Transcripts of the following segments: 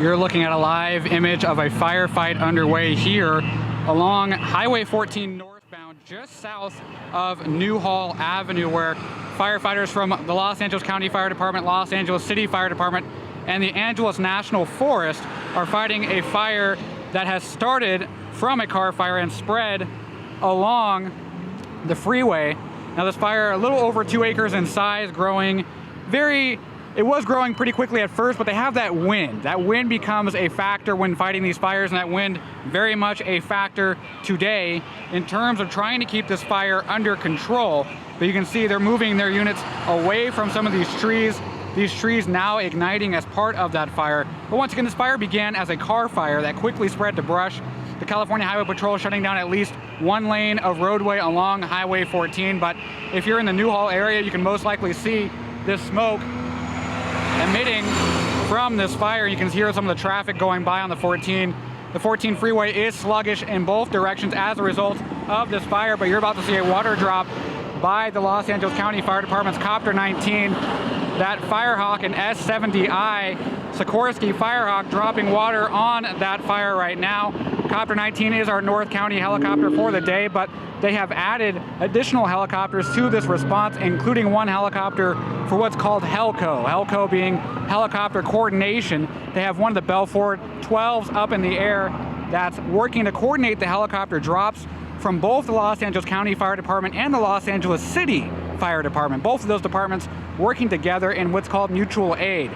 You're looking at a live image of a firefight underway here along Highway 14 northbound, just south of Newhall Avenue, where firefighters from the Los Angeles County Fire Department, Los Angeles City Fire Department, and the Angeles National Forest are fighting a fire that has started from a car fire and spread along the freeway. Now this fire, a little over 2 acres in size, it was growing pretty quickly at first, but they have that wind. That wind becomes a factor when fighting these fires, and that wind very much a factor today in terms of trying to keep this fire under control. But you can see they're moving their units away from some of these trees now igniting as part of that fire. But once again, this fire began as a car fire that quickly spread to brush. The California Highway Patrol shutting down at least one lane of roadway along Highway 14. But if you're in the Newhall area, you can most likely see this smoke emitting from this fire. You can hear some of the traffic going by on the 14. The 14 freeway is sluggish in both directions as a result of this fire, but you're about to see a water drop by the Los Angeles County Fire Department's Copter 19. That Firehawk, an S70I Sikorsky Firehawk, dropping water on that fire right now. Copter 19 is our North County helicopter for the day, but they have added additional helicopters to this response, including one helicopter for what's called HELCO. HELCO being helicopter coordination. They have one of the Belfort 12s up in the air that's working to coordinate the helicopter drops from both the Los Angeles County Fire Department and the Los Angeles City Fire Department. Both of those departments working together in what's called mutual aid.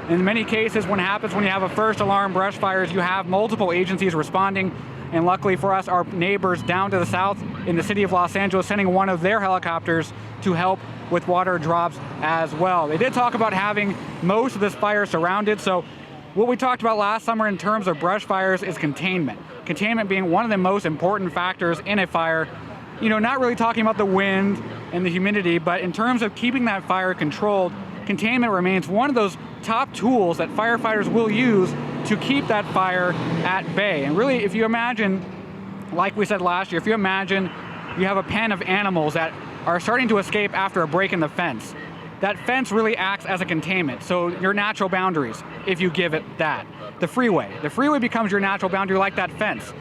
In many cases, what happens when you have a first alarm brush fires, you have multiple agencies responding, and luckily for us, our neighbors down to the south in the city of Los Angeles sending one of their helicopters to help with water drops as well. They did talk about having most of this fire surrounded, so what we talked about last summer in terms of brush fires is containment. Containment being one of the most important factors in a fire. You know, not really talking about the wind and the humidity, but in terms of keeping that fire controlled, containment remains one of those top tools that firefighters will use to keep that fire at bay. And really, if you imagine, like we said last year, if you imagine you have a pen of animals that are starting to escape after a break in the fence, that fence really acts as a containment. So your natural boundaries, if you give it that. The freeway becomes your natural boundary like that fence.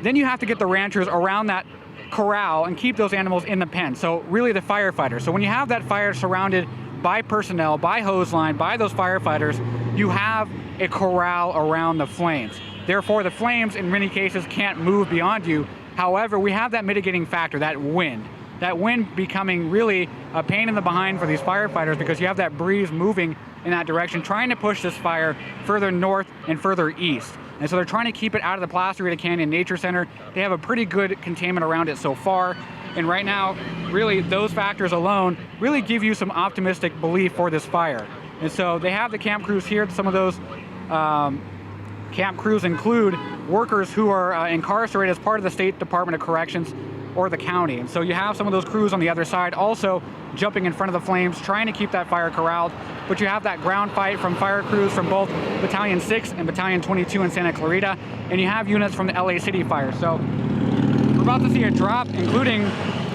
Then you have to get the ranchers around that corral and keep those animals in the pen. So really the firefighters. So when you have that fire surrounded by personnel, by hose line, by those firefighters, you have a corral around the flames. Therefore, the flames in many cases can't move beyond you. However, we have that mitigating factor, that wind. That wind becoming really a pain in the behind for these firefighters because you have that breeze moving in that direction, trying to push this fire further north and further east. And so they're trying to keep it out of the Placerita Canyon Nature Center. They have a pretty good containment around it so far. And right now, really, those factors alone really give you some optimistic belief for this fire. And so they have the camp crews here. Some of those camp crews include workers who are incarcerated as part of the State Department of Corrections or the county. And so you have some of those crews on the other side also jumping in front of the flames, trying to keep that fire corralled. But you have that ground fight from fire crews from both Battalion 6 and Battalion 22 in Santa Clarita. And you have units from the LA City Fire. So we're about to see a drop, including,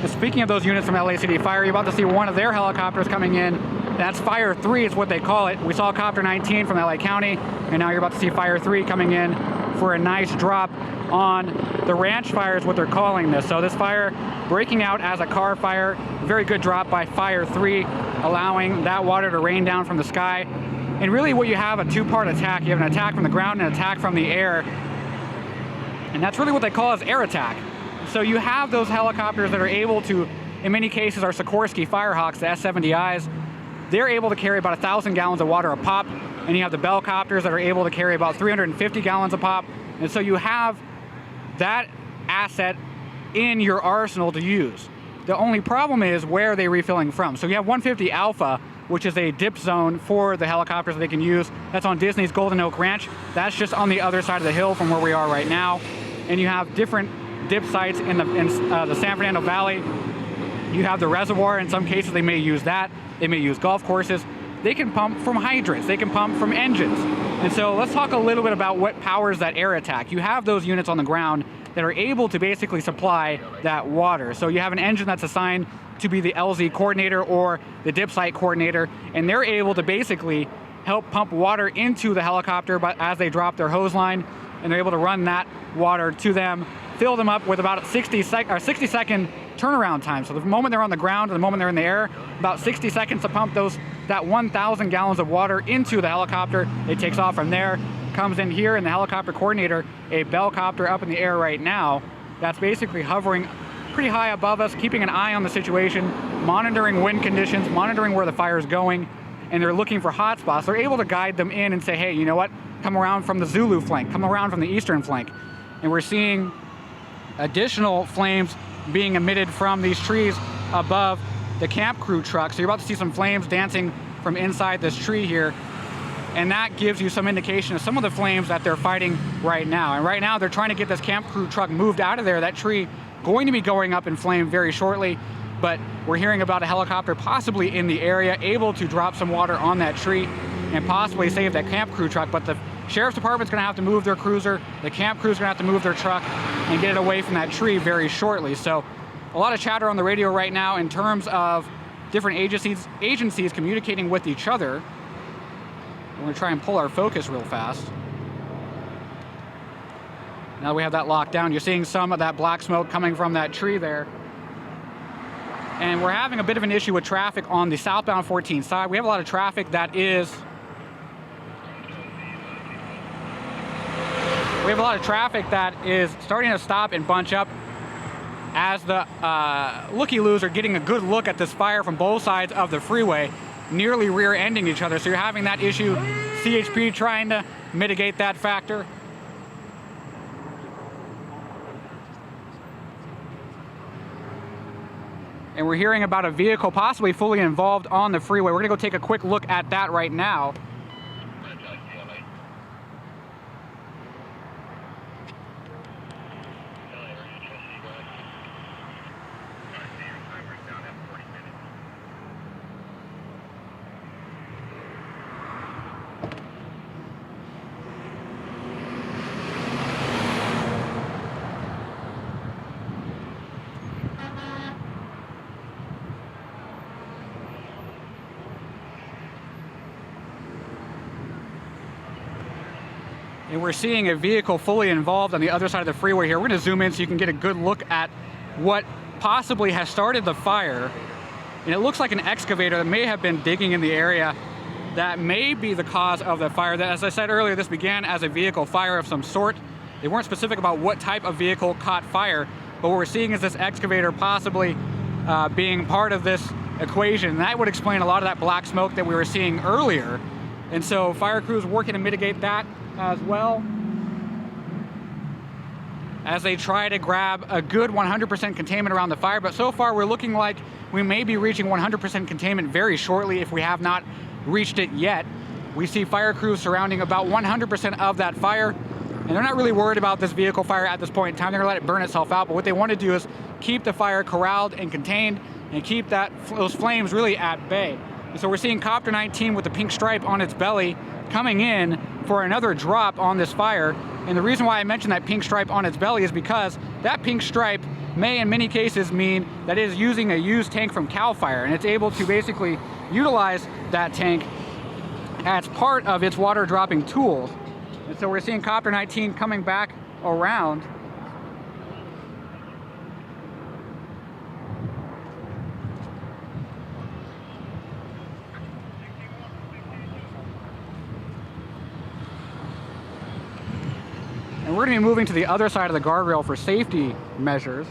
speaking of those units from LA City Fire, you're about to see one of their helicopters coming in. That's Fire 3 is what they call it. We saw Copter 19 from LA County, and now you're about to see Fire 3 coming in for a nice drop on the ranch fire is what they're calling this. So this fire breaking out as a car fire, very good drop by Fire 3, allowing that water to rain down from the sky. And really what you have, a two-part attack. You have an attack from the ground and an attack from the air. And that's really what they call as air attack. So you have those helicopters that are able to, in many cases, are Sikorsky Firehawks, the S70Is. They're able to carry about 1,000 gallons of water a pop. And you have the Bell copters that are able to carry about 350 gallons a pop. And so you have that asset in your arsenal to use. The only problem is where are they refilling from? So you have 150 Alpha, which is a dip zone for the helicopters that they can use. That's on Disney's Golden Oak Ranch. That's just on the other side of the hill from where we are right now. And you have different dip sites in the San Fernando Valley. You have the reservoir. In some cases, they may use that. They may use golf courses. They can pump from hydrants. They can pump from engines. And so let's talk a little bit about what powers that air attack. You have those units on the ground that are able to basically supply that water. So you have an engine that's assigned to be the LZ coordinator or the dip site coordinator, and they're able to basically help pump water into the helicopter but as they drop their hose line, and they're able to run that water to them, fill them up with about a 60-second turnaround time. So the moment they're on the ground to the moment they're in the air, about 60 seconds to pump that 1,000 gallons of water into the helicopter. It takes off from there, comes in here, and the helicopter coordinator, a bell copter up in the air right now, that's basically hovering pretty high above us, keeping an eye on the situation, monitoring wind conditions, monitoring where the fire is going, and they're looking for hot spots. They're able to guide them in and say, hey, you know what? Come around from the Zulu flank, come around from the eastern flank. And we're seeing additional flames being emitted from these trees above the camp crew truck. So you're about to see some flames dancing from inside this tree here. And that gives you some indication of some of the flames that they're fighting right now. And right now they're trying to get this camp crew truck moved out of there. That tree going to be going up in flame very shortly, but we're hearing about a helicopter possibly in the area able to drop some water on that tree and possibly save that camp crew truck. But the sheriff's department's gonna have to move their cruiser, the camp crew's gonna have to move their truck and get it away from that tree very shortly. So a lot of chatter on the radio right now in terms of different agencies communicating with each other. We're gonna try and pull our focus real fast. Now that we have that locked down, you're seeing some of that black smoke coming from that tree there. And we're having a bit of an issue with traffic on the southbound 14 side. We have a lot of traffic that is starting to stop and bunch up as the looky-loos are getting a good look at this fire from both sides of the freeway, nearly rear-ending each other. So you're having that issue, CHP trying to mitigate that factor. And we're hearing about a vehicle possibly fully involved on the freeway. We're gonna go take a quick look at that right now. And we're seeing a vehicle fully involved on the other side of the freeway here. We're gonna zoom in so you can get a good look at what possibly has started the fire. And it looks like an excavator that may have been digging in the area. That may be the cause of the fire. That, as I said earlier, this began as a vehicle fire of some sort. They weren't specific about what type of vehicle caught fire, but what we're seeing is this excavator possibly being part of this equation. And that would explain a lot of that black smoke that we were seeing earlier. And so fire crews working to mitigate that as well as they try to grab a good 100% containment around the fire. But so far we're looking like we may be reaching 100% containment very shortly if we have not reached it yet. We see fire crews surrounding about 100% of that fire, and they're not really worried about this vehicle fire at this point in time. They're gonna let it burn itself out, but what they want to do is keep the fire corralled and contained and keep those flames really at bay. And so we're seeing Copter 19 with the pink stripe on its belly coming in for another drop on this fire. And the reason why I mentioned that pink stripe on its belly is because that pink stripe may in many cases mean that it is using a used tank from CAL FIRE, and it's able to basically utilize that tank as part of its water dropping tools. And so we're seeing Copter 19 coming back around. And we're going to be moving to the other side of the guardrail for safety measures.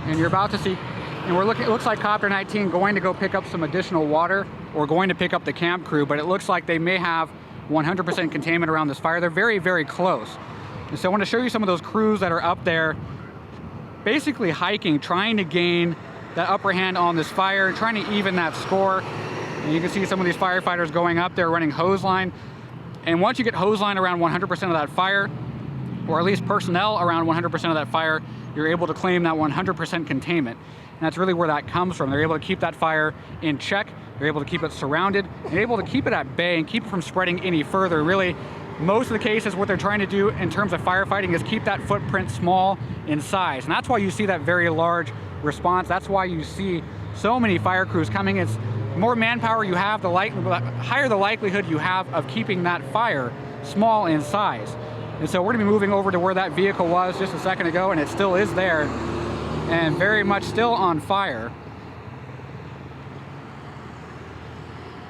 And you're about to see, and it looks like Copter 19 going to go pick up some additional water or going to pick up the camp crew, but it looks like they may have 100% containment around this fire. They're very, very close. And so I want to show you some of those crews that are up there basically hiking, trying to gain that upper hand on this fire, trying to even that score. And you can see some of these firefighters going up there running hose line. And once you get hose line around 100% of that fire, or at least personnel around 100% of that fire, you're able to claim that 100% containment. And that's really where that comes from. They're able to keep that fire in check. They're able to keep it surrounded. They're able to keep it at bay and keep it from spreading any further. Really most of the cases what they're trying to do in terms of firefighting is keep that footprint small in size. And that's why you see that very large response. That's why you see so many fire crews coming. It's more manpower you have, the higher the likelihood you have of keeping that fire small in size. And so we're gonna be moving over to where that vehicle was just a second ago, and it still is there and very much still on fire.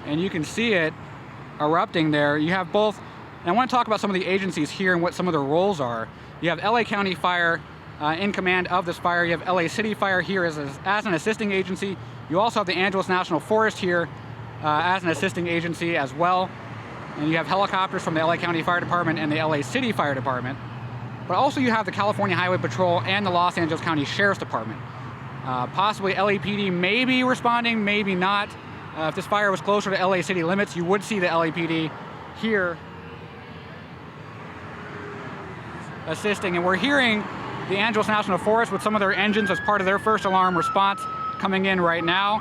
And you can see it erupting there. You have both, and I want to talk about some of the agencies here and what some of their roles are. You have LA County Fire in command of this fire. You have LA City Fire here as an assisting agency. You also have the Angeles National Forest here as an assisting agency as well. And you have helicopters from the LA County Fire Department and the LA City Fire Department. But also you have the California Highway Patrol and the Los Angeles County Sheriff's Department. Possibly LAPD may be responding, maybe not. If this fire was closer to LA city limits, you would see the LAPD here assisting. And we're hearing the Angeles National Forest with some of their engines as part of their first alarm response coming in right now.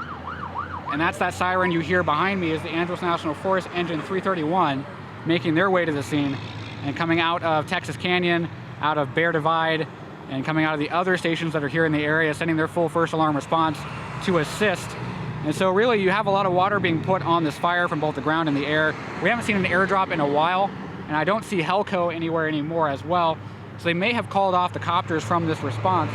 And that's that siren you hear behind me is the Angeles National Forest engine 331 making their way to the scene and coming out of Texas Canyon, out of Bear Divide, and coming out of the other stations that are here in the area, sending their full first alarm response to assist. And so really you have a lot of water being put on this fire from both the ground and the air. We haven't seen an airdrop in a while, and I don't see Helco anywhere anymore as well. So they may have called off the copters from this response.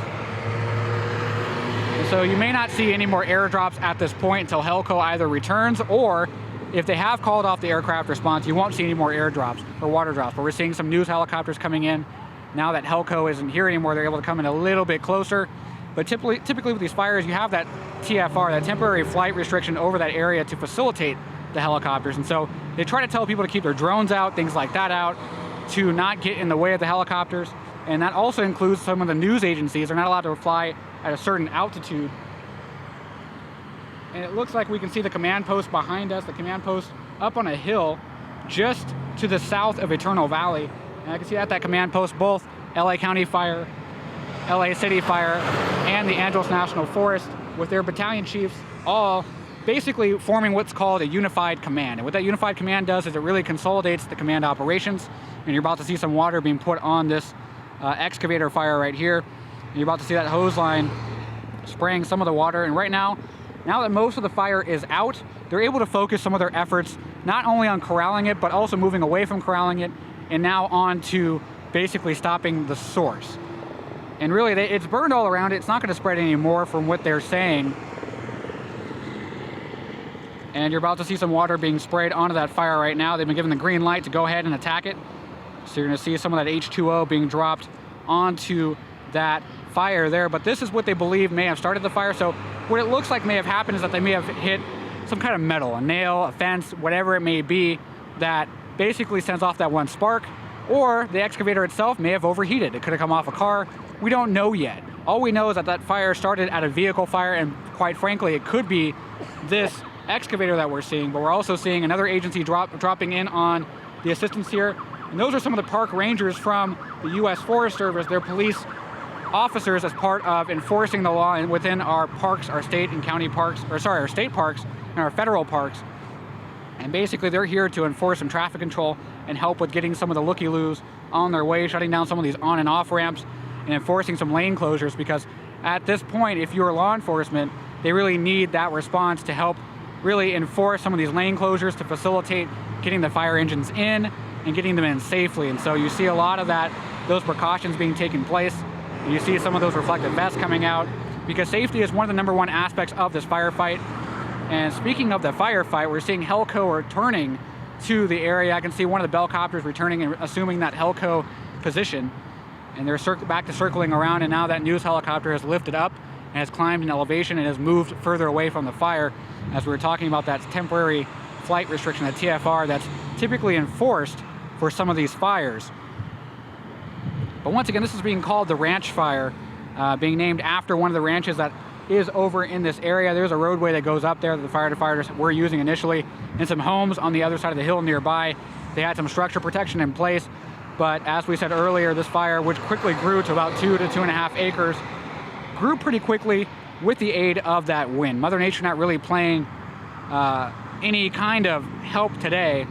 And so you may not see any more airdrops at this point until Helco either returns, or if they have called off the aircraft response, you won't see any more airdrops or water drops. But we're seeing some news helicopters coming in. Now that Helco isn't here anymore, they're able to come in a little bit closer. But typically with these fires, you have that TFR, that temporary flight restriction over that area to facilitate the helicopters. And so they try to tell people to keep their drones out, things like that out, to not get in the way of the helicopters. And that also includes some of the news agencies. They're not allowed to fly at a certain altitude. And it looks like we can see the command post behind us, the command post up on a hill just to the south of Eternal Valley. And I can see at that command post both LA County Fire, LA City Fire, and the Angeles National Forest with their battalion chiefs all basically forming what's called a unified command. And what that unified command does is it really consolidates the command operations. And you're about to see some water being put on this excavator fire right here. And you're about to see that hose line spraying some of the water. And right now that most of the fire is out, they're able to focus some of their efforts not only on corralling it, but also moving away from corralling it and now on to basically stopping the source. And really, it's burned all around it. It's not going to spread anymore from what they're saying. And you're about to see some water being sprayed onto that fire right now. They've been given the green light to go ahead and attack it. So you're going to see some of that H2O being dropped onto that fire there. But this is what they believe may have started the fire. So what it looks like may have happened is that they may have hit some kind of metal, a nail, a fence, whatever it may be, that basically sends off that one spark. Or the excavator itself may have overheated. It could have come off a car. We don't know yet. All we know is that fire started at a vehicle fire, and quite frankly, it could be this excavator that we're seeing, but we're also seeing another agency dropping in on the assistance here. And those are some of the park rangers from the U.S. Forest Service. They're police officers as part of enforcing the law within our parks, our state and county parks, our state parks and our federal parks. And basically they're here to enforce some traffic control and help with getting some of the looky-loos on their way, shutting down some of these on and off ramps and enforcing some lane closures, because at this point, if you're law enforcement, they really need that response to help really enforce some of these lane closures to facilitate getting the fire engines in and getting them in safely. And so you see a lot of those precautions being taken place. And you see some of those reflective vests coming out, because safety is one of the #1 aspects of this firefight. And speaking of the firefight, we're seeing Helco returning to the area. I can see one of the bell copters returning and assuming that Helco position. And they're back to circling around, and now that news helicopter has lifted up and has climbed in elevation and has moved further away from the fire, as we were talking about that temporary flight restriction, that TFR, that's typically enforced for some of these fires. But once again, this is being called the Ranch Fire, being named after one of the ranches that is over in this area. There's a roadway that goes up there that the firefighters were using initially, and some homes on the other side of the hill nearby. They had some structure protection in place, but as we said earlier, this fire, which quickly grew to about 2 to 2.5 acres, grew pretty quickly with the aid of that wind. Mother Nature not really playing any kind of help today.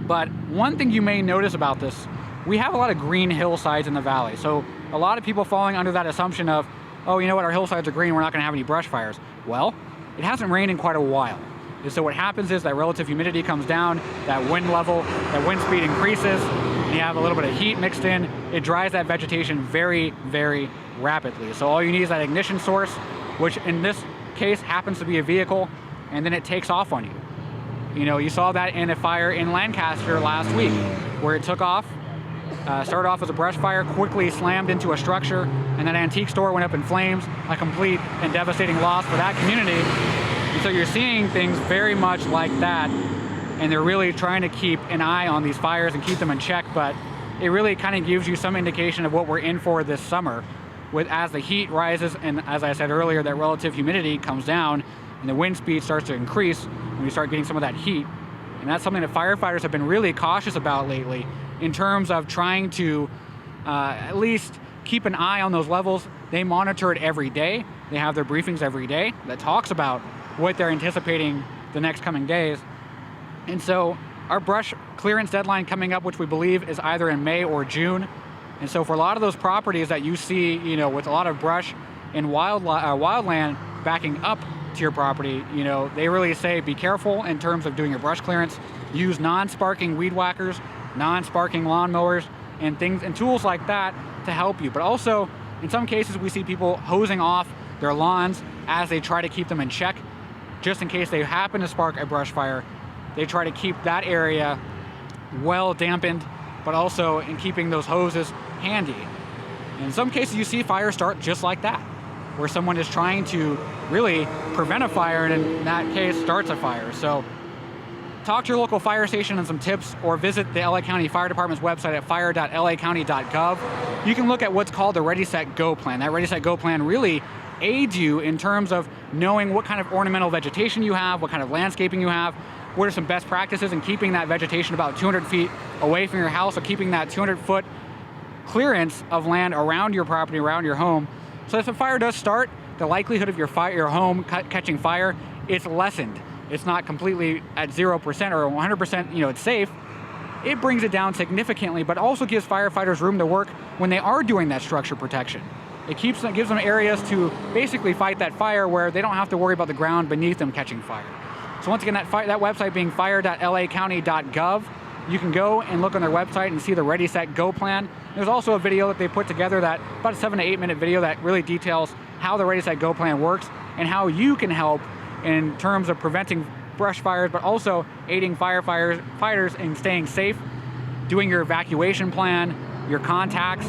But one thing you may notice about this, we have a lot of green hillsides in the valley. So a lot of people falling under that assumption of, oh, you know what, our hillsides are green, we're not gonna have any brush fires. Well, it hasn't rained in quite a while. And so what happens is that relative humidity comes down, that wind level, that wind speed increases, and you have a little bit of heat mixed in. It dries that vegetation very, very rapidly. So all you need is that ignition source, which in this case happens to be a vehicle, and then it takes off on you. You know, you saw that in a fire in Lancaster last week, where it took off, started off as a brush fire, quickly slammed into a structure, and that antique store went up in flames, a complete and devastating loss for that community. And so you're seeing things very much like that, and they're really trying to keep an eye on these fires and keep them in check, but it really kind of gives you some indication of what we're in for this summer, with as the heat rises, and as I said earlier, that relative humidity comes down, and the wind speed starts to increase when you start getting some of that heat. And that's something that firefighters have been really cautious about lately in terms of trying to at least keep an eye on those levels. They monitor it every day. They have their briefings every day that talks about what they're anticipating the next coming days. And so our brush clearance deadline coming up, which we believe is either in May or June. And so for a lot of those properties that you see, you know, with a lot of brush and wildland backing up to your property, you know, they really say be careful in terms of doing your brush clearance. Use non-sparking weed whackers, non-sparking lawnmowers, and things and tools like that to help you. But also, in some cases, we see people hosing off their lawns as they try to keep them in check, just in case they happen to spark a brush fire. They try to keep that area well dampened, but also in keeping those hoses handy. In some cases, you see fires start just like that, where someone is trying to really prevent a fire, and in that case, starts a fire. So talk to your local fire station and some tips, or visit the LA County Fire Department's website at fire.lacounty.gov. You can look at what's called the Ready, Set, Go plan. That Ready, Set, Go plan really aids you in terms of knowing what kind of ornamental vegetation you have, what kind of landscaping you have, what are some best practices in keeping that vegetation about 200 feet away from your house, or keeping that 200-foot clearance of land around your property, around your home. So if a fire does start, the likelihood of your home catching fire, it's lessened. It's not completely at 0% or 100%, you know, it's safe. It brings it down significantly, but also gives firefighters room to work when they are doing that structure protection. It gives them areas to basically fight that fire where they don't have to worry about the ground beneath them catching fire. So once again, that website being fire.lacounty.gov, you can go and look on their website and see the Ready, Set, Go plan. There's also a video that they put together, that about a 7 to 8 minute video that really details how the Ready, Set, Go plan works and how you can help in terms of preventing brush fires, but also aiding firefighters in staying safe, doing your evacuation plan, your contacts.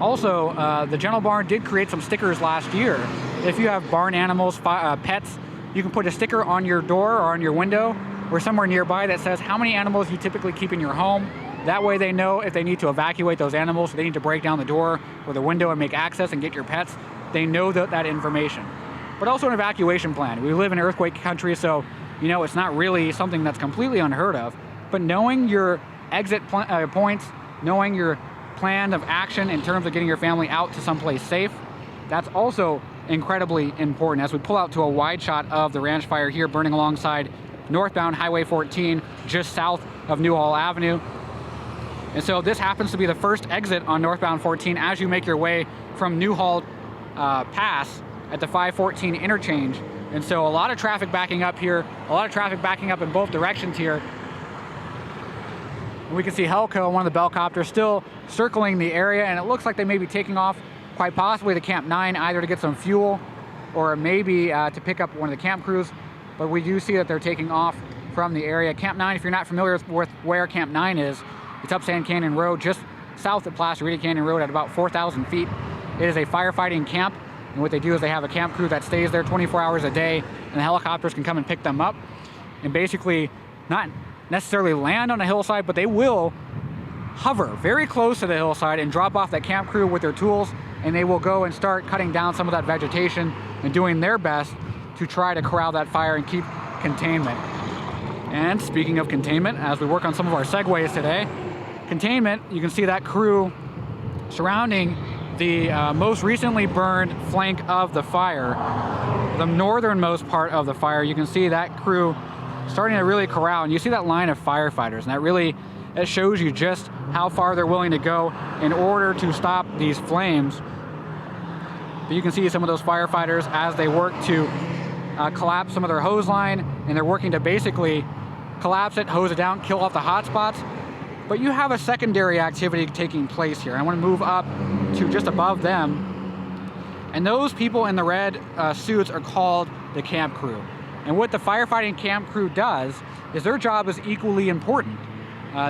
Also, the General Barn did create some stickers last year. If you have barn animals, pets, you can put a sticker on your door or on your window or somewhere nearby that says how many animals you typically keep in your home. That way they know if they need to evacuate those animals, if they need to break down the door or the window and make access and get your pets, they know that information. But also an evacuation plan. We live in earthquake country, so you know it's not really something that's completely unheard of, but knowing your exit points, knowing your plan of action in terms of getting your family out to someplace safe, that's also incredibly important. As we pull out to a wide shot of the ranch fire here burning alongside northbound Highway 14, just south of Newhall Avenue. And so this happens to be the first exit on northbound 14 as you make your way from Newhall Pass at the 514 interchange. And so a lot of traffic backing up here, a lot of traffic backing up in both directions here. And we can see Helco, one of the Bellcopters, still circling the area, and it looks like they may be taking off quite possibly to Camp 9, either to get some fuel or maybe to pick up one of the camp crews. But we do see that they're taking off from the area. Camp 9, if you're not familiar with where Camp 9 is, it's up Sand Canyon Road, just south of Placerita Canyon Road at about 4,000 feet. It is a firefighting camp, and what they do is they have a camp crew that stays there 24 hours a day, and the helicopters can come and pick them up and basically not necessarily land on a hillside, but they will hover very close to the hillside and drop off that camp crew with their tools, and they will go and start cutting down some of that vegetation and doing their best to try to corral that fire and keep containment. And speaking of containment, as we work on some of our segues today, containment, you can see that crew surrounding the most recently burned flank of the fire, the northernmost part of the fire. You can see that crew starting to really corral. And you see that line of firefighters, and that really, it shows you just how far they're willing to go in order to stop these flames. But you can see some of those firefighters as they work to collapse some of their hose line, and they're working to basically collapse it, hose it down, kill off the hot spots. But you have a secondary activity taking place here. I want to move up to just above them. And those people in the red suits are called the camp crew. And what the firefighting camp crew does is their job is equally important.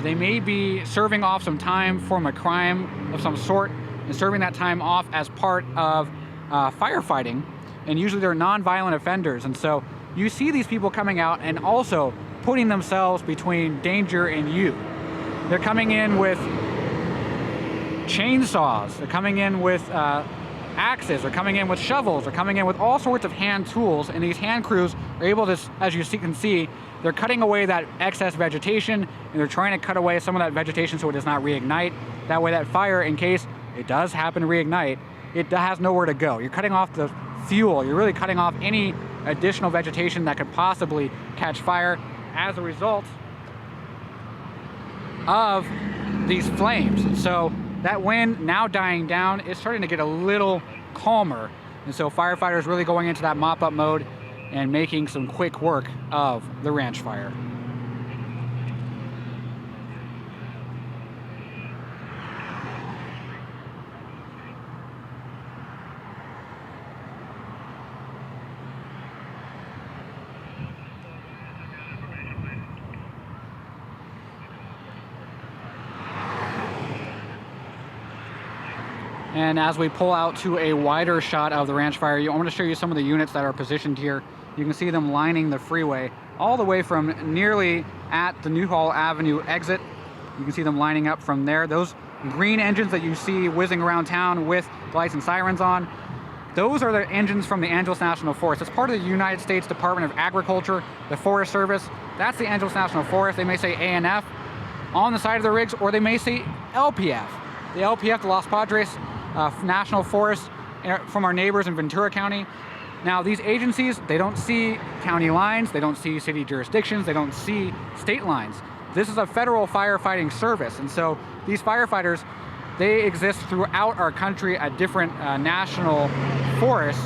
They may be serving off some time from a crime of some sort and serving that time off as part of firefighting. And usually they're non-violent offenders. And so you see these people coming out and also putting themselves between danger and you. They're coming in with chainsaws, they're coming in with axes, they're coming in with shovels, they're coming in with all sorts of hand tools, and these hand crews are able to, as you can see, they're cutting away that excess vegetation, and they're trying to cut away some of that vegetation so it does not reignite. That way that fire, in case it does happen to reignite, it has nowhere to go. You're cutting off the fuel, you're really cutting off any additional vegetation that could possibly catch fire as a result of these flames. So that wind now dying down, it's starting to get a little calmer. And so firefighters really going into that mop-up mode and making some quick work of the ranch fire. And as we pull out to a wider shot of the ranch fire, I want to show you some of the units that are positioned here. You can see them lining the freeway all the way from nearly at the Newhall Avenue exit. You can see them lining up from there. Those green engines that you see whizzing around town with lights and sirens on, those are the engines from the Angeles National Forest. It's part of the United States Department of Agriculture, the Forest Service. That's the Angeles National Forest. They may say ANF on the side of the rigs, or they may say LPF. The LPF, the Los Padres National Forest, from our neighbors in Ventura County. Now, these agencies, they don't see county lines, they don't see city jurisdictions, they don't see state lines. This is a federal firefighting service, and so these firefighters, they exist throughout our country at different national forests,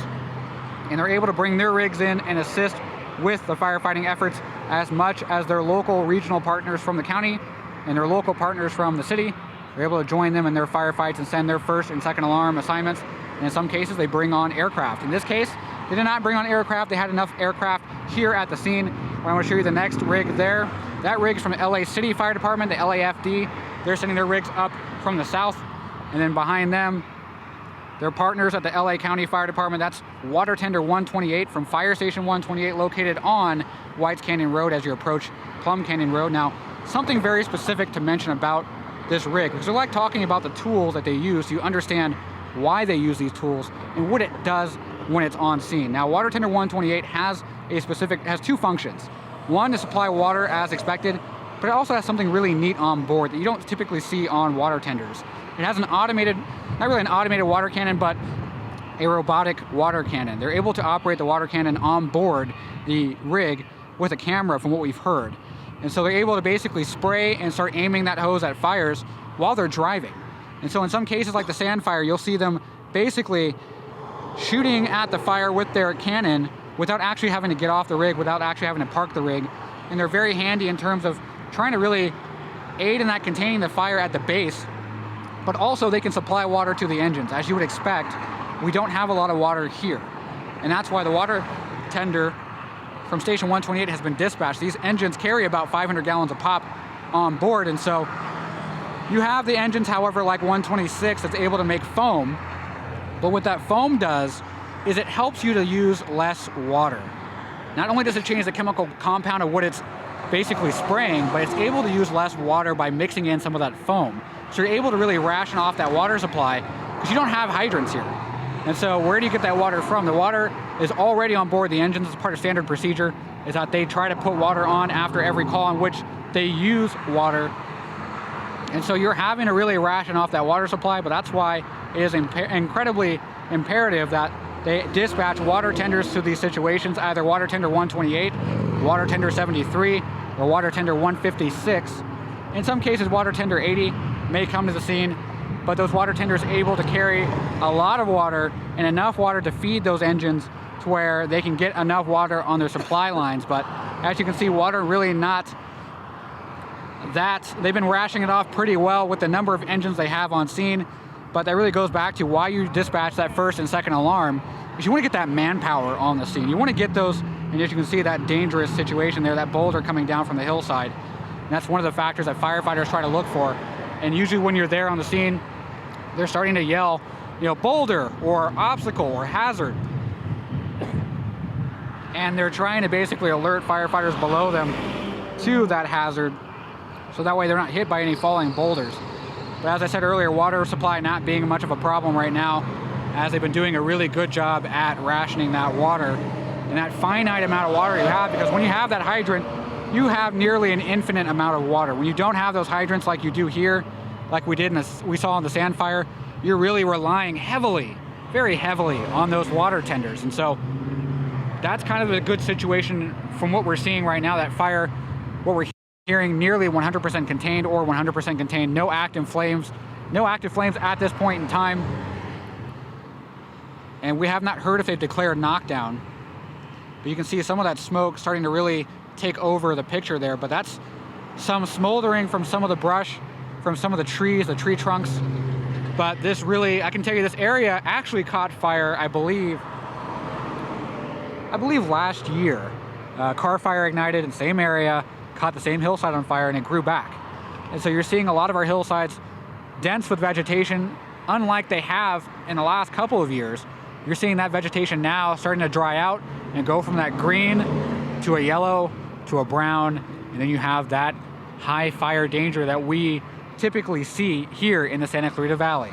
and they're able to bring their rigs in and assist with the firefighting efforts as much as their local regional partners from the county and their local partners from the city. They're able to join them in their firefights and send their first and second alarm assignments. And in some cases, they bring on aircraft. In this case, they did not bring on aircraft. They had enough aircraft here at the scene. I want to show you the next rig there. That rig is from the LA City Fire Department, the LAFD. They're sending their rigs up from the south. And then behind them, their partners at the LA County Fire Department. That's Water Tender 128 from Fire Station 128, located on Whites Canyon Road as you approach Plum Canyon Road. Now, something very specific to mention about this rig, because I like talking about the tools that they use so you understand why they use these tools and what it does when it's on scene. Now, Water Tender 128 has two functions. One, to supply water as expected, but it also has something really neat on board that you don't typically see on water tenders. It has an automated, not really an automated water cannon, but a robotic water cannon. They're able to operate the water cannon on board the rig with a camera, from what we've heard. And so they're able to basically spray and start aiming that hose at fires while they're driving. And so in some cases, like the sand fire, you'll see them basically shooting at the fire with their cannon without actually having to get off the rig, without actually having to park the rig. And they're very handy in terms of trying to really aid in that containing the fire at the base, but also they can supply water to the engines. As you would expect, we don't have a lot of water here. And that's why the water tender from Station 128 has been dispatched. These engines carry about 500 gallons of pop on board, and so you have the engines, however, like 126, that's able to make foam. But what that foam does is it helps you to use less water. Not only does it change the chemical compound of what it's basically spraying, but it's able to use less water by mixing in some of that foam. So you're able to really ration off that water supply, because you don't have hydrants here. And so where do you get that water from? The water is already on board the engines. As part of standard procedure is that they try to put water on after every call in which they use water. And so you're having to really ration off that water supply, but that's why it is incredibly imperative that they dispatch water tenders to these situations, either water tender 128, water tender 73, or water tender 156. In some cases, water tender 80 may come to the scene, but those water tenders are able to carry a lot of water and enough water to feed those engines to where they can get enough water on their supply lines. But as you can see, water really not that, they've been rationing it off pretty well with the number of engines they have on scene. But that really goes back to why you dispatch that first and second alarm, is you want to get that manpower on the scene. You want to get those, and as you can see, that dangerous situation there, that boulder coming down from the hillside. And that's one of the factors that firefighters try to look for. And usually when you're there on the scene, they're starting to yell, boulder or obstacle or hazard. And they're trying to basically alert firefighters below them to that hazard, so that way they're not hit by any falling boulders. But as I said earlier, water supply not being much of a problem right now, as they've been doing a really good job at rationing that water and that finite amount of water you have, because when you have that hydrant, you have nearly an infinite amount of water. When you don't have those hydrants like you do here, like we saw in the sand fire, you're really relying heavily, very heavily on those water tenders. And so that's kind of a good situation from what we're seeing right now. That fire, what we're hearing, nearly 100% contained or 100% contained. No active flames at this point in time. And we have not heard if they've declared knockdown. But you can see some of that smoke starting to really take over the picture there. But that's some smoldering from some of the brush, from some of the trees, the tree trunks. But this really, I can tell you, this area actually caught fire, I believe last year. Car fire ignited in the same area, caught the same hillside on fire, and it grew back. And so you're seeing a lot of our hillsides dense with vegetation, unlike they have in the last couple of years. You're seeing that vegetation now starting to dry out and go from that green to a yellow to a brown, and then you have that high fire danger that we typically see here in the Santa Clarita Valley.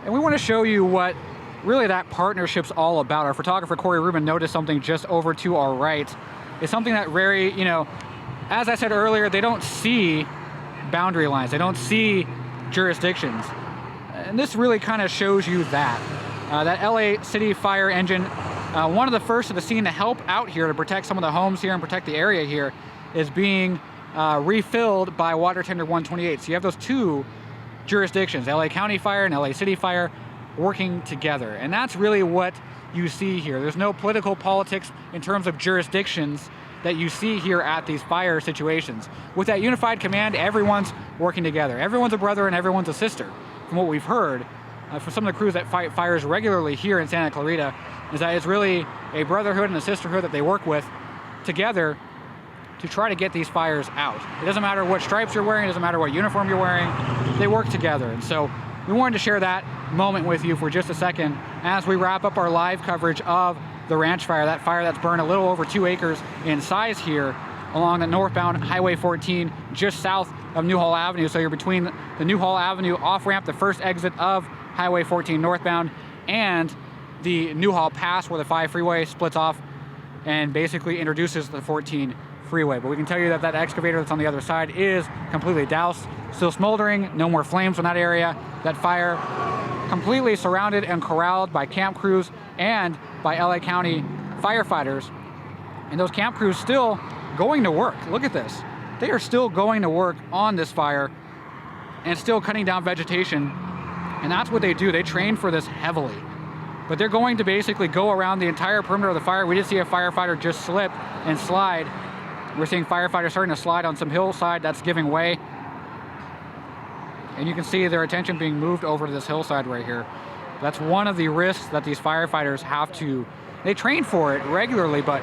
And we want to show you what really that partnership's all about. Our photographer Corey Rubin noticed something just over to our right. It's something that very, as I said earlier, they don't see boundary lines, they don't see jurisdictions. And this really kind of shows you that. That LA City fire engine, one of the first to the scene to help out here to protect some of the homes here and protect the area here, is being refilled by water tender 128. So you have those two jurisdictions, LA County Fire and LA City Fire, working together. And that's really what you see here. There's no political politics in terms of jurisdictions that you see here at these fire situations. With that unified command, everyone's working together. Everyone's a brother and everyone's a sister. From what we've heard from some of the crews that fight fires regularly here in Santa Clarita, is that it's really a brotherhood and a sisterhood that they work with together to try to get these fires out. It doesn't matter what stripes you're wearing, it doesn't matter what uniform you're wearing, they work together. And so we wanted to share that moment with you for just a second as we wrap up our live coverage of the ranch fire, that fire that's burned a little over 2 acres in size here along the northbound Highway 14 just south of Newhall Avenue. So you're between the Newhall Avenue off-ramp, the first exit of Highway 14 northbound, and the Newhall Pass where the 5 freeway splits off and basically introduces the 14 freeway. But we can tell you that that excavator that's on the other side is completely doused, still smoldering, no more flames in that area. That fire completely surrounded and corralled by camp crews and by LA County firefighters. And those camp crews still going to work. Look at this. They are still going to work on this fire and still cutting down vegetation. And that's what they do. They train for this heavily. But they're going to basically go around the entire perimeter of the fire. We did see a firefighter just slip and slide. We're seeing firefighters starting to slide on some hillside that's giving way. And you can see their attention being moved over to this hillside right here. That's one of the risks that these firefighters have to, they train for it regularly, but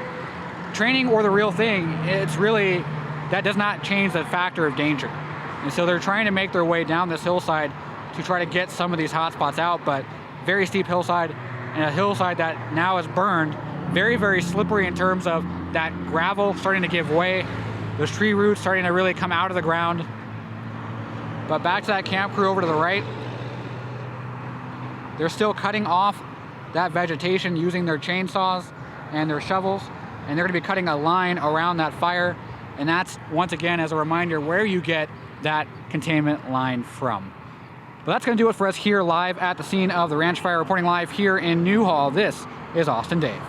training or the real thing, it's really, that does not change the factor of danger. And so they're trying to make their way down this hillside to try to get some of these hot spots out, but very steep hillside and a hillside that now is burned, very, very slippery in terms of that gravel starting to give way, those tree roots starting to really come out of the ground. But back to that camp crew over to the right, they're still cutting off that vegetation using their chainsaws and their shovels, and they're going to be cutting a line around that fire. And that's, once again, as a reminder, where you get that containment line from. But that's going to do it for us here live at the scene of the ranch fire, reporting live here in Newhall. This is Austin Dave.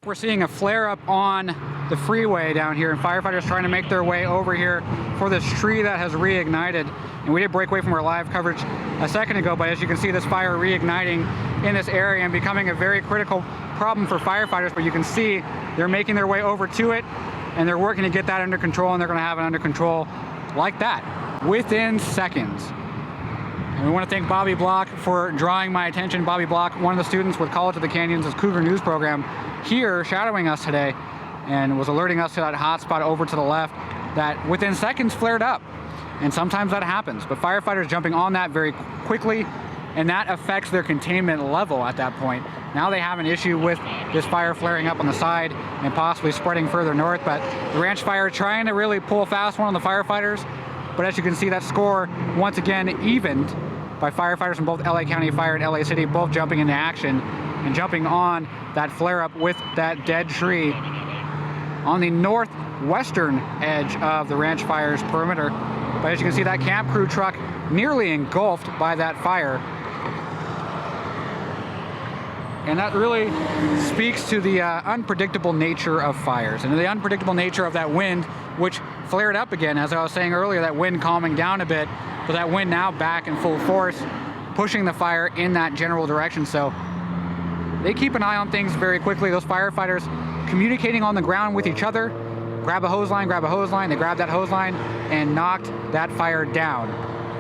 We're seeing a flare-up on the freeway down here, and firefighters trying to make their way over here for this tree that has reignited. And we did break away from our live coverage a second ago, but as you can see, this fire reigniting in this area and becoming a very critical problem for firefighters. But you can see they're making their way over to it, and they're working to get that under control, and they're going to have it under control like that within seconds. And we want to thank Bobby Block for drawing my attention. Bobby Block, one of the students with College of the Canyons' Cougar News program, here shadowing us today, and was alerting us to that hot spot over to the left that within seconds flared up. And sometimes that happens, but firefighters jumping on that very quickly, and that affects their containment level at that point. Now they have an issue with this fire flaring up on the side and possibly spreading further north, but the ranch fire trying to really pull a fast one on the firefighters. But as you can see, that score once again evened by firefighters from both LA County Fire and LA City, both jumping into action and jumping on that flare-up with that dead tree on the northwestern edge of the ranch fire's perimeter. But as you can see, that camp crew truck nearly engulfed by that fire. And that really speaks to the unpredictable nature of fires and the unpredictable nature of that wind, which flared up again. As I was saying earlier, that wind calming down a bit, but that wind now back in full force, pushing the fire in that general direction. So they keep an eye on things very quickly. Those firefighters communicating on the ground with each other. Grab a hose line, They grabbed that hose line and knocked that fire down.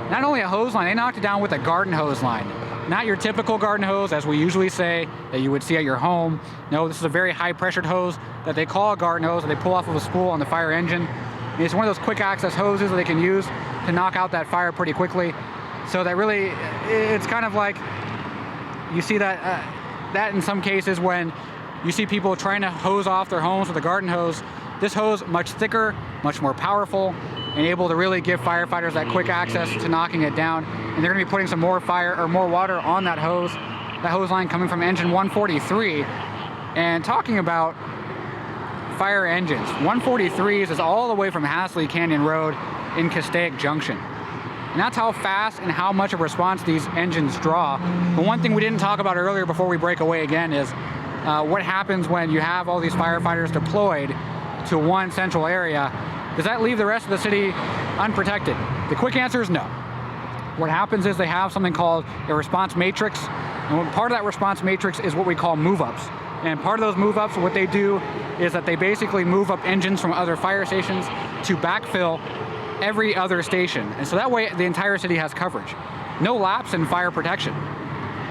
Not only a hose line, they knocked it down with a garden hose line. Not your typical garden hose, as we usually say, that you would see at your home. No, this is a very high-pressured hose that they call a garden hose, that they pull off of a spool on the fire engine. And it's one of those quick-access hoses that they can use to knock out that fire pretty quickly. So that really, it's kind of like, you see that in some cases when you see people trying to hose off their homes with a garden hose. This hose, much thicker, much more powerful, and able to really give firefighters that quick access to knocking it down. And they're going to be putting some more more water on that hose line coming from engine 143. And talking about fire engines, 143s is all the way from Hasley Canyon Road in Castaic Junction. And that's how fast and how much of a response these engines draw. But one thing we didn't talk about earlier before we break away again is what happens when you have all these firefighters deployed to one central area. Does that leave the rest of the city unprotected? The quick answer is no. What happens is they have something called a response matrix, and part of that response matrix is what we call move-ups. And part of those move-ups, what they do is that they basically move up engines from other fire stations to backfill every other station. And so that way the entire city has coverage. No lapse in fire protection.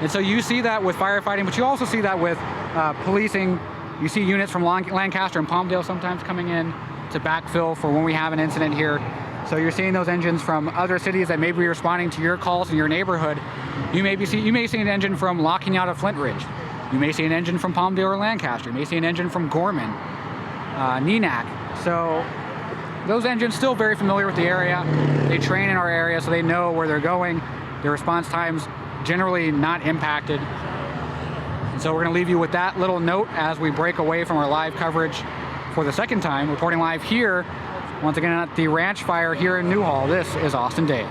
And so you see that with firefighting, but you also see that with policing. You see units from Lancaster and Palmdale sometimes coming in to backfill for when we have an incident here. So you're seeing those engines from other cities that may be responding to your calls in your neighborhood. You may see an engine from La Cañada Flint Ridge. You may see an engine from Palmdale or Lancaster. You may see an engine from Gorman, Neenack. So those engines still very familiar with the area. They train in our area, so they know where they're going. Their response times generally not impacted. And so we're going to leave you with that little note as we break away from our live coverage for the second time, reporting live here, once again at the ranch fire here in Newhall. This is Austin Dave.